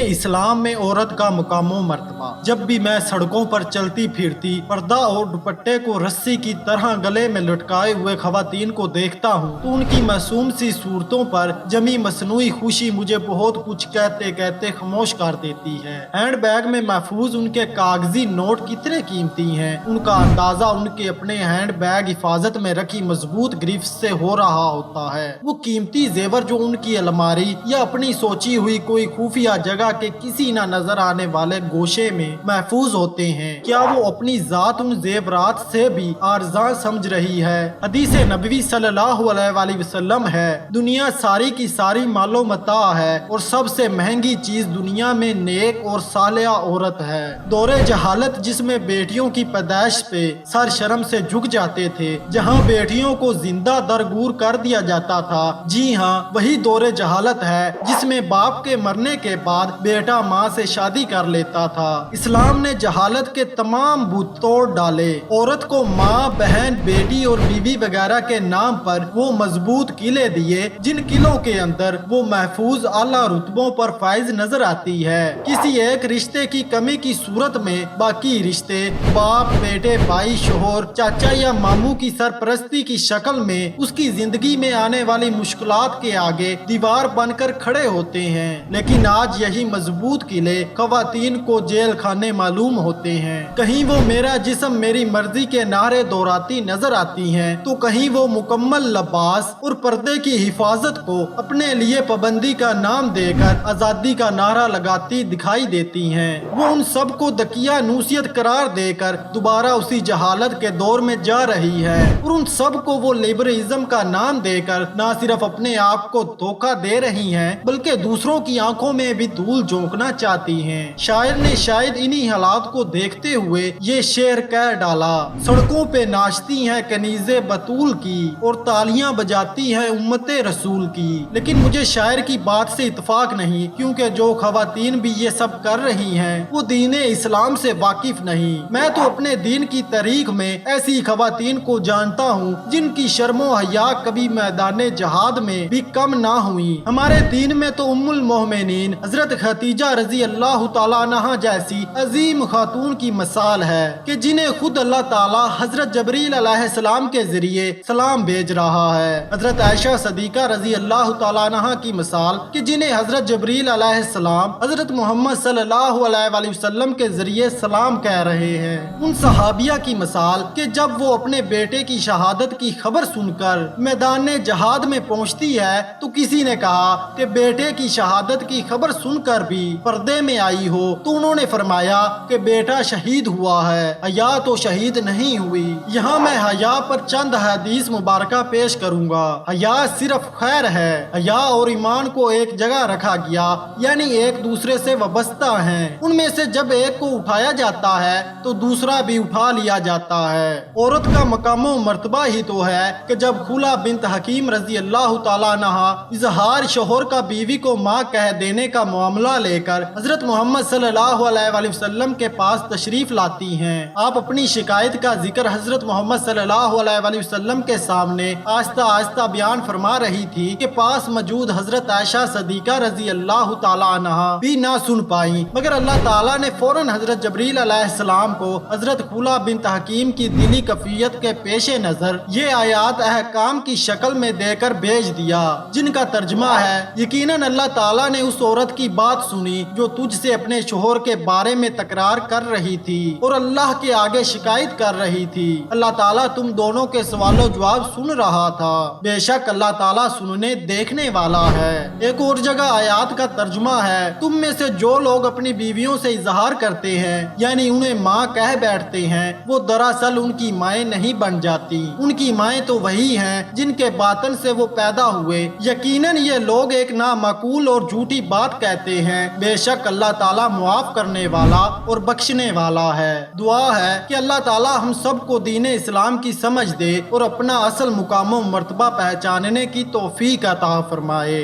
इस्लाम में औरत का मुकाम व मर्तबा। जब भी मैं सड़कों पर चलती फिरती पर्दा और दुपट्टे को रस्सी की तरह गले में लटकाए हुए खवातीन को देखता हूँ तो उनकी मासूम सी सूरतों पर जमी मसनूई खुशी मुझे बहुत कुछ कहते कहते खामोश कर देती है। हैंड बैग में महफूज उनके कागजी नोट कितने कीमती हैं, उनका अंदाजा उनके अपने हैंड बैग हिफाजत में रखी मजबूत ग्रिफ्ट से हो रहा होता है। वो कीमती जेवर जो उनकी अलमारी या अपनी सोची हुई कोई खुफिया जगह के किसी न नजर आने वाले गोशे में महफूज होते हैं, क्या वो अपनी जात उन जेवरात से भी आर्जा समझ रही है? हदीस नबवी सल्लल्लाहु अलैहि वसल्लम है, दुनिया सारी की सारी मालो मता है और सबसे महंगी चीज दुनिया में नेक और सालिया औरत है। दौरे जहालत जिसमें बेटियों की पैदाइश पे सर शर्म से झुक जाते थे, जहां बेटियों को जिंदा दरगूर कर दिया जाता था, जी हाँ वही दौरे जहालत है जिसमें बाप के मरने के बाद बेटा माँ से शादी कर लेता था। इस्लाम ने जहालत के तमाम भूत तोड़ डाले। औरत को माँ, बहन, बेटी और बीवी वगैरह के नाम पर वो मजबूत किले दिए जिन किलों के अंदर वो महफूज आला रुतबों पर फाइज नजर आती है। किसी एक रिश्ते की कमी की सूरत में बाकी रिश्ते बाप, बेटे, भाई, शोहर, चाचा या मामू की सरपरस्ती की शक्ल में उसकी जिंदगी में आने वाली मुश्किलात के आगे दीवार बनकर खड़े होते हैं। लेकिन आज यही मजबूत किले खवातीन को जेल खाने मालूम होते हैं। कहीं वो मेरा जिस्म मेरी मर्जी के नारे दोहराती नजर आती हैं, तो कहीं वो मुकम्मल लिबास और पर्दे की हिफाजत को अपने लिए पाबंदी का नाम देकर आजादी का नारा लगाती दिखाई देती हैं। वो उन सब को दकिया नूसियत करार देकर दोबारा उसी जहालत के दौर में जा रही है और उन सब को वो लिबरलिज्म का नाम देकर न सिर्फ अपने आप को धोखा दे रही हैं बल्कि दूसरों की आंखों में भी धूल झोंकना चाहती हैं। शायर ने शायद इन्हीं हालात को देखते हुए ये शेर कह डाला, सड़कों पे नाचती हैं कनीज़े बतूल की और तालियां बजाती हैं उम्मते रसूल की। लेकिन मुझे शायर की बात से इत्तेफाक नहीं, क्योंकि जो खवातीन भी ये सब कर रही हैं वो दीन इस्लाम से वाकिफ नहीं। मैं तो अपने दीन की तारीख में ऐसी खवातीन को जानता हूँ जिनकी शर्मो हया कभी मैदान जहाद में भी कम ना हुई। हमारे दीन में तो उम्मुल मोमिनीन हजरत खतीजा रजी अल्लाह ताला अन्हा जैसी अजीम खातून की मिसाल है कि जिन्हें खुद अल्लाह ताला हजरत जबरील अलैहिस्सलाम के जरिए सलाम भेज रहा है। हजरत आयशा सदीका रजी अल्लाह ताला अन्हा की मिसाल कि जिन्हें हजरत जबरील अलैहिस्सलाम हजरत मोहम्मद सल्लल्लाहु अलैहि वसल्लम के जरिए सलाम कह रहे हैं। उन सहाबिया की मिसाल कि जब वो अपने बेटे की शहादत की खबर सुनकर मैदान जहाद में पहुंचती है तो किसी ने कहा कि बेटे की शहादत की खबर सुनकर भी पर्दे में आई हो, तो उन्होंने फरमाया कि बेटा शहीद हुआ है, हया तो शहीद नहीं हुई। यहाँ मैं हया पर चंद हदीस मुबारका पेश करूँगा। हया सिर्फ खैर है। हया और ईमान को एक जगह रखा गया, यानी एक दूसरे से वाबस्ता हैं। उनमें से जब एक को उठाया जाता है तो दूसरा भी उठा लिया जाता है। औरत का मकामो मर्तबा ही तो है कि जब खुला बिन्त हकीम रजी अल्लाह ताला अन्हा इजहार शोहर का बीवी को माँ कह देने का मामला लेकर हजरत मोहम्मद सल्लल्लाहु अलैहि वसल्लम के पास तशरीफ लाती हैं। आप अपनी शिकायत का जिक्र हजरत मोहम्मद सल्लल्लाहु अलैहि वसल्लम के सामने आहिस्ता आहिस्ता बयान फरमा रही थी कि पास मौजूद हजरत आयशा सदीका रजी अल्लाह ताला अन्हा भी ना सुन पाई, मगर अल्लाह ताला ने फौरन हजरत जबरील अलैहिस्सलाम को हजरत खुला बिन्त हकीम की दिली कफियत के पेश नजर ये आयात अहकाम की शक्ल में देकर भेज दिया, जिनका तर्जमा है, यकीनन अल्लाह ताला ने उस औरत की बात सुनी जो तुझसे अपने शोहर के बारे में तकरार कर रही थी और अल्लाह के आगे शिकायत कर रही थी। अल्लाह ताला तुम दोनों के सवालों जवाब सुन रहा था, बेशक अल्लाह ताला सुनने देखने वाला है। एक और जगह आयात का तर्जुमा है, तुम में से जो लोग अपनी बीवियों से इजहार करते हैं यानी उन्हें माँ कह बैठते हैं, वो दरअसल उनकी माएँ नहीं बन जाती। उनकी माएँ तो वही हैं जिनके बातन से वो पैदा हुए। यकीनन ये लोग एक नामाकूल और झूठी बात कहते हैं, बेशक अल्लाह ताला मुआफ करने वाला और बख्शने वाला है। दुआ है कि अल्लाह ताला हम सब को दीन इस्लाम की समझ दे और अपना असल मुकाम मर्तबा पहचानने की तौफीक अता फरमाए।